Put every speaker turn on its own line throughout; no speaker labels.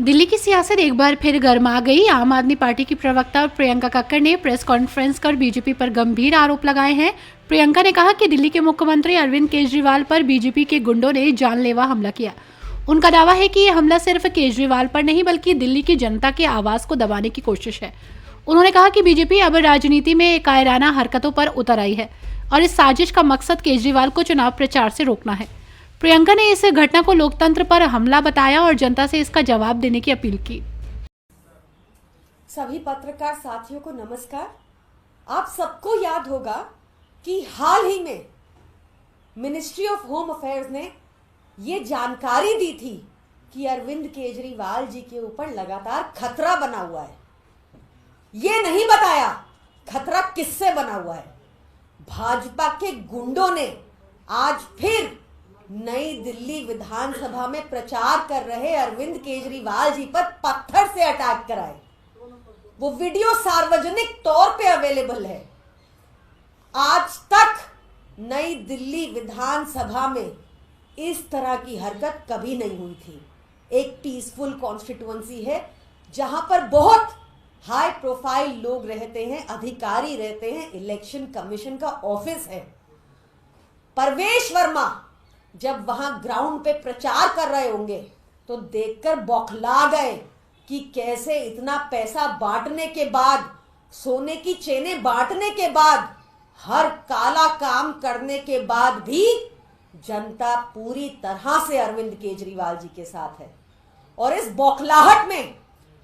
दिल्ली की सियासत एक बार फिर गर्मा गई। आम आदमी पार्टी की प्रवक्ता प्रियंका कक्कड़ ने प्रेस कॉन्फ्रेंस कर बीजेपी पर गंभीर आरोप लगाए हैं। प्रियंका ने कहा कि दिल्ली के मुख्यमंत्री अरविंद केजरीवाल पर बीजेपी के गुंडों ने जानलेवा हमला किया। उनका दावा है कि ये हमला सिर्फ केजरीवाल पर नहीं बल्कि दिल्ली की जनता के आवाज को दबाने की कोशिश है। उन्होंने कहा कि बीजेपी अब राजनीति में कायराना हरकतों पर उतर आई है और इस साजिश का मकसद केजरीवाल को चुनाव प्रचार से रोकना है। प्रियंका ने इस घटना को लोकतंत्र पर हमला बताया और जनता से इसका जवाब देने की अपील की।
सभी पत्रकार साथियों को नमस्कार। आप सबको याद होगा कि हाल ही में मिनिस्ट्री ऑफ होम अफेयर्स ने ये जानकारी दी थी कि अरविंद केजरीवाल जी के ऊपर लगातार खतरा बना हुआ है। ये नहीं बताया खतरा किससे बना हुआ है। भाजपा के गुंडों ने आज फिर नई दिल्ली विधानसभा में प्रचार कर रहे अरविंद केजरीवाल जी पर पत्थर से अटैक कराए। वो वीडियो सार्वजनिक तौर पे अवेलेबल है। आज तक नई दिल्ली विधानसभा में इस तरह की हरकत कभी नहीं हुई थी। एक पीसफुल कॉन्स्टिट्यूएंसी है जहां पर बहुत हाई प्रोफाइल लोग रहते हैं, अधिकारी रहते हैं, इलेक्शन कमीशन का ऑफिस है। परवेश वर्मा जब वहां ग्राउंड पे प्रचार कर रहे होंगे तो देखकर बौखला गए कि कैसे इतना पैसा बांटने के बाद, सोने की चेनें बांटने के बाद, हर काला काम करने के बाद भी जनता पूरी तरह से अरविंद केजरीवाल जी के साथ है। और इस बौखलाहट में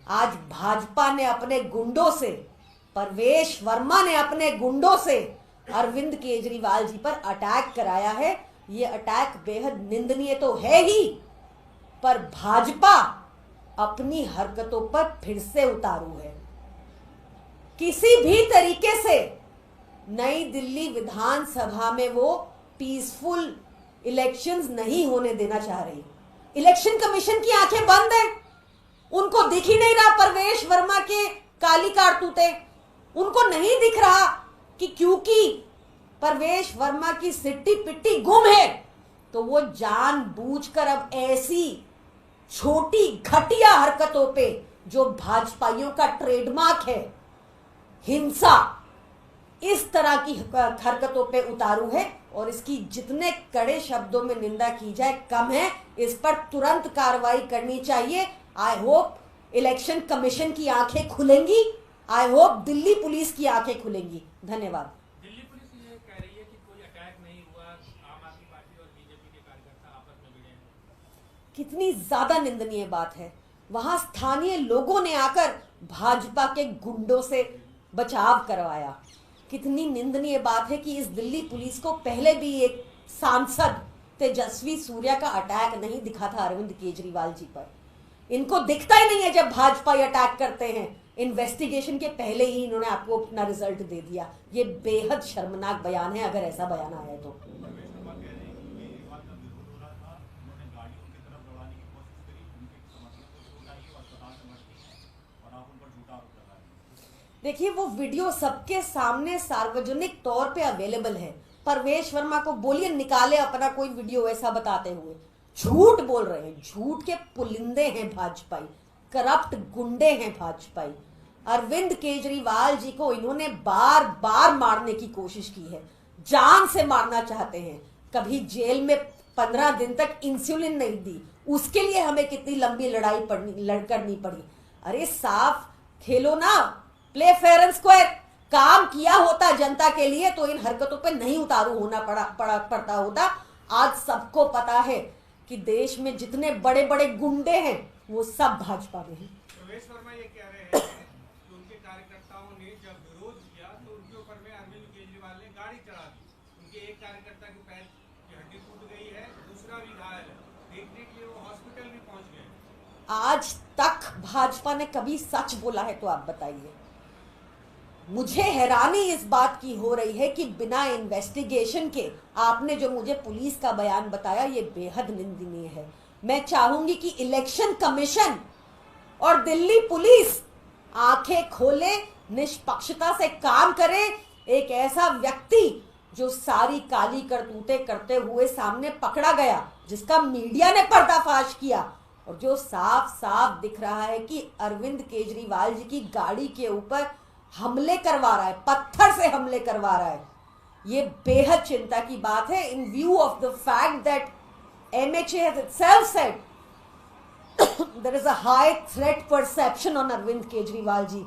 आज भाजपा ने अपने गुंडों से, परवेश वर्मा ने अपने गुंडों से अरविंद केजरीवाल जी पर अटैक कराया है। ये अटैक बेहद निंदनीय तो है ही, पर भाजपा अपनी हरकतों पर फिर से उतारू है। किसी भी तरीके से नई दिल्ली विधानसभा में वो पीसफुल इलेक्शंस नहीं होने देना चाह रही। इलेक्शन कमीशन की आंखें बंद है, उनको दिख ही नहीं रहा परवेश वर्मा के काली कारतूते। उनको नहीं दिख रहा कि क्योंकि परवेश वर्मा की सिट्टी पिट्टी गुम है तो वो जानबूझकर अब ऐसी छोटी घटिया हरकतों पे, जो भाजपाइयों का ट्रेडमार्क है, हिंसा, इस तरह की हरकतों पे उतारू है। और इसकी जितने कड़े शब्दों में निंदा की जाए कम है। इस पर तुरंत कार्रवाई करनी चाहिए। आई होप इलेक्शन कमीशन की आंखें खुलेंगी। आई होप दिल्ली पुलिस की आंखें खुलेंगी। धन्यवाद।
दिल्ली पुलिस ये कह रही है कि कोई अटैक नहीं हुआ, आम आदमी पार्टी और बीजेपी के कार्यकर्ता आपस में भिड़े हैं।
कितनी ज्यादा निंदनीय बात है। वहां स्थानीय लोगों ने आकर भाजपा के गुंडों से बचाव करवाया। कितनी निंदनीय बात है कि इस दिल्ली पुलिस को पहले भी एक सांसद तेजस्वी सूर्या का अटैक नहीं दिखा था अरविंद केजरीवाल जी पर। इनको दिखता ही नहीं है जब भाजपा अटैक करते हैं। इन्वेस्टिगेशन के पहले ही इन्होंने आपको अपना रिजल्ट दे दिया। ये बेहद शर्मनाक बयान है अगर ऐसा बयान आया तो। देखिए, वो वीडियो सबके सामने सार्वजनिक तौर पे अवेलेबल है। परवेश वर्मा को बोलिए निकाले अपना कोई वीडियो ऐसा बताते हुए। झूठ बोल रहे हैं, झूठ के पुलिंदे हैं भाजपाई, करप्ट गुंडे हैं भाजपाई। अरविंद केजरीवाल जी को इन्होंने बार बार मारने की कोशिश की है, जान से मारना चाहते हैं। कभी जेल में 15 दिन तक इंसुलिन नहीं दी, उसके लिए हमें कितनी लंबी लड़ाई करनी पड़ी। अरे साफ खेलो ना, प्ले फेयर एंड स्क्वायर। काम किया होता जनता के लिए तो इन हरकतों पे नहीं उतारू होना पड़ता होता। आज सबको पता है कि देश में जितने बड़े बड़े गुंडे हैं वो सब भाजपा में हैं।
परवेश वर्मा ये कह रहे हैं कि उनके कार्यकर्ताओं ने जब विरोध किया तो उनके ऊपर में अरविंद केजरीवाल ने गाड़ी चढ़ा दी। उनके एक कार्यकर्ता के पैर की हड्डी टूट गई है, दूसरा भी घायल है। देखने के लिए वो हॉस्पिटल भी पहुंच गए।
आज तक भाजपा ने कभी सच बोला है तो आप बताइए। मुझे हैरानी इस बात की हो रही है कि बिना इन्वेस्टिगेशन के आपने जो मुझे पुलिस का बयान बताया ये बेहद निंदनीय है। मैं चाहूंगी कि इलेक्शन कमीशन और दिल्ली पुलिस आंखें खोले, निष्पक्षता से काम करे। एक ऐसा व्यक्ति जो सारी काली करतूतें करते हुए सामने पकड़ा गया, जिसका मीडिया ने पर्दाफाश किया, और जो साफ साफ दिख रहा है कि अरविंद केजरीवाल जी की गाड़ी के ऊपर हमले करवा रहा है, पत्थर से हमले करवा रहा है, ये बेहद चिंता की बात है इन view of the fact that MHA has itself said there is a high threat perception on Arvind Kejriwal जी।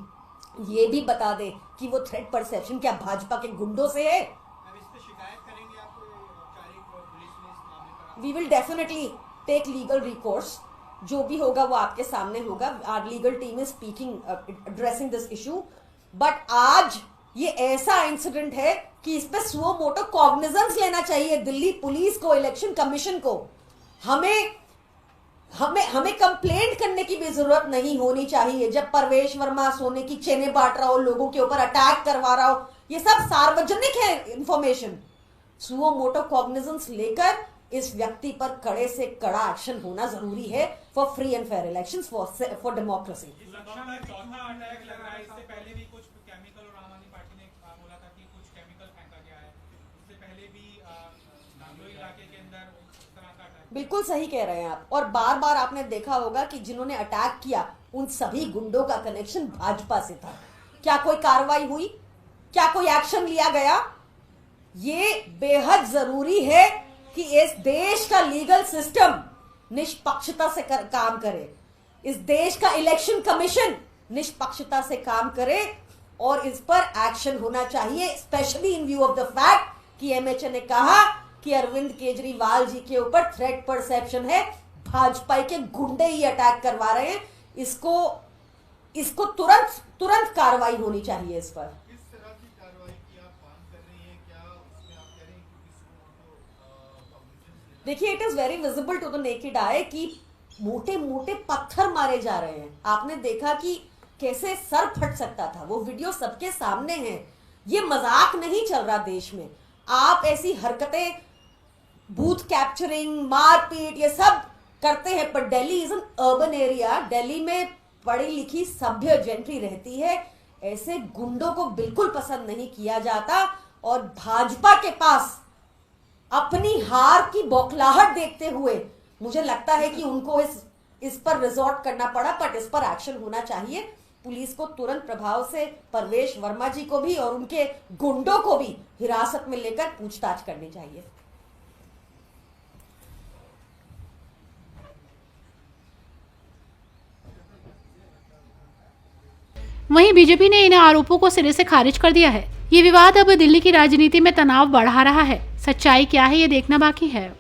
ये भी बता दे कि वो थ्रेट परसेप्शन क्या भाजपा के गुंडों से है?
अब इस पे शिकायत करेंगे आप औपचारिक पुलिस में इस मामले पर?
We will definitely take legal recourse, जो भी होगा वो आपके सामने होगा। Our legal team is speaking addressing this issue, but आज ये ऐसा इंसिडेंट है कि इस पे सुओ मोटो कॉग्निजेंस लेना चाहिए दिल्ली पुलिस को, इलेक्शन कमीशन को। हमें कंप्लेंट करने की भी जरूरत नहीं होनी चाहिए। जब परवेश वर्मा सोने की चेनें बांट रहा हो, लोगों के ऊपर अटैक करवा रहा हो, ये सब सार्वजनिक है इंफॉर्मेशन। सुओ मोटो कॉग्निजेंस लेकर इस व्यक्ति पर कड़े से कड़ा एक्शन होना जरूरी है for free and fair elections, for democracy.
चौथा अटैक लग रहा है। इससे पहले भी कुछ केमिकल, और आम आदमी पार्टी ने बोला था कि कुछ केमिकल फेंका गया है। इससे पहले भी नांदोई इलाके के अंदर इस तरह का अटैक।
बिल्कुल सही कह रहे हैं आप। और बार बार आपने देखा होगा कि जिन्होंने अटैक किया उन सभी गुंडों का कनेक्शन भाजपा से था। क्या कोई कार्रवाई हुई? क्या कोई एक्शन लिया गया? ये बेहद जरूरी है कि इस देश का लीगल सिस्टम निष्पक्षता से काम करे, इस देश का इलेक्शन कमीशन निष्पक्षता से काम करे, और इस पर एक्शन होना चाहिए, specially in view of the fact कि MHA ने कहा कि अरविंद केजरीवाल जी के ऊपर थ्रेट परसेप्शन है, भाजपा के गुंडे ही अटैक करवा रहे हैं। इसको तुरंत कार्रवाई होनी चाहिए इस पर।
किस तरह की कार्रवाई की आप मांग कर रही हैं? क्या उसमें आप कह रहे हैं कि
देखिए, it is very visible to the naked eye कि मोटे मोटे पत्थर मारे जा रहे हैं। आपने देखा कि कैसे सर फट सकता था, वो वीडियो सबके सामने है। ये मजाक नहीं चल रहा देश में। आप ऐसी हरकतें, बूथ कैप्चरिंग, मारपीट, ये सब करते हैं, पर Delhi is an urban area. Delhi में पढ़ी लिखी सभ्य जेंट्री रहती है। ऐसे गुंडों को बिल्कुल पसंद नहीं किया जाता, और भाजपा के पास अपनी हार की बौखलाहट देखते हुए मुझे लगता है कि उनको इस पर रिजॉर्ट करना पड़ा। बट इस पर एक्शन होना चाहिए। पुलिस को तुरंत प्रभाव से परवेश वर्मा जी को भी और उनके गुंडों को भी हिरासत में लेकर पूछताछ करनी चाहिए।
वहीं बीजेपी ने इन आरोपों को सिरे से खारिज कर दिया है। ये विवाद अब दिल्ली की राजनीति में तनाव बढ़ा रहा है। सच्चाई क्या है, ये देखना बाकी है।